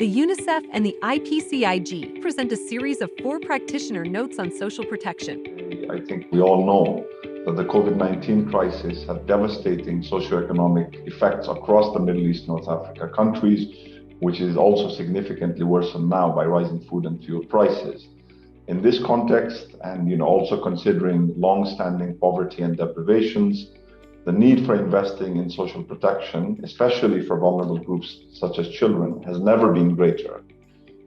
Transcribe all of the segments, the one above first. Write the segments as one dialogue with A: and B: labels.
A: The UNICEF and the IPC-IG present a series of 4 practitioner notes on social protection.
B: I think we all know that the COVID-19 crisis had devastating socioeconomic effects across the Middle East, North Africa countries, which is also significantly worsened now by rising food and fuel prices. In this context, and also considering long-standing poverty and deprivations, the need for investing in social protection, especially for vulnerable groups such as children, has never been greater.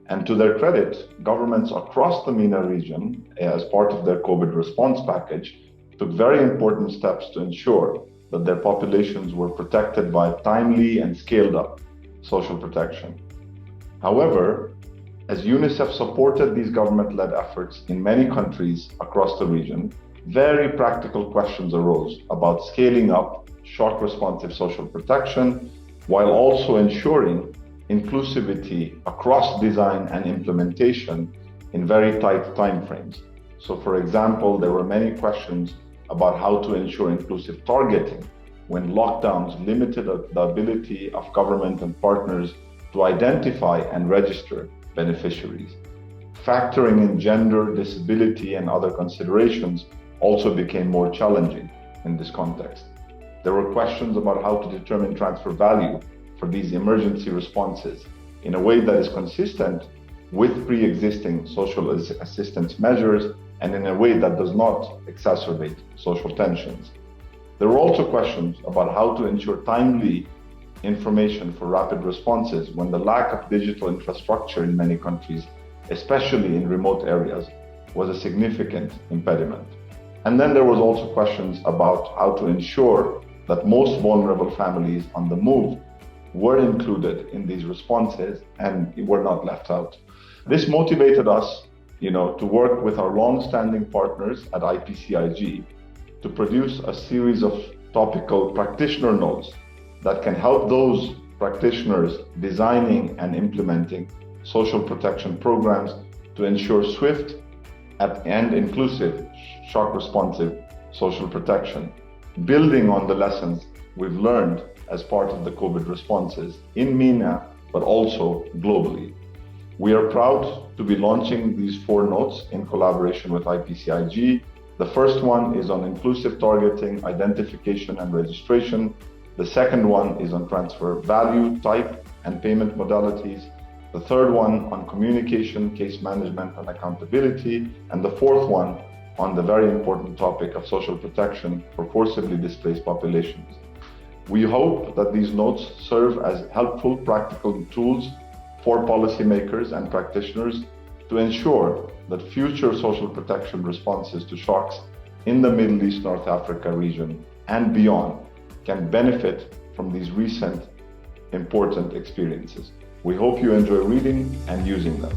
B: And to their credit, governments across the MENA region, as part of their COVID response package, took very important steps to ensure that their populations were protected by timely and scaled up social protection. However, as UNICEF supported these government-led efforts in many countries across the region, very practical questions arose about scaling up shock-responsive social protection while also ensuring inclusivity across design and implementation in very tight timeframes. So, for example, there were many questions about how to ensure inclusive targeting when lockdowns limited the ability of government and partners to identify and register beneficiaries. Factoring in gender, disability, and other considerations also became more challenging in this context. There were questions about how to determine transfer value for these emergency responses in a way that is consistent with pre-existing social assistance measures and in a way that does not exacerbate social tensions. There were also questions about how to ensure timely information for rapid responses when the lack of digital infrastructure in many countries, especially in remote areas, was a significant impediment. And then there was also questions about how to ensure that most vulnerable families on the move were included in these responses and were not left out. This motivated us, to work with our long-standing partners at IPC-IG to produce a series of topical practitioner notes that can help those practitioners designing and implementing social protection programs to ensure swift and inclusive shock-responsive social protection, building on the lessons we've learned as part of the COVID responses in MENA, but also globally. We are proud to be launching these 4 notes in collaboration with IPC-IG. The first one is on inclusive targeting, identification, and registration. The second one is on transfer value, type, and payment modalities. The third one on communication, case management, and accountability. And the fourth one on the very important topic of social protection for forcibly displaced populations. We hope that these notes serve as helpful practical tools for policymakers and practitioners to ensure that future social protection responses to shocks in the Middle East, North Africa region and beyond can benefit from these recent important experiences. We hope you enjoy reading and using them.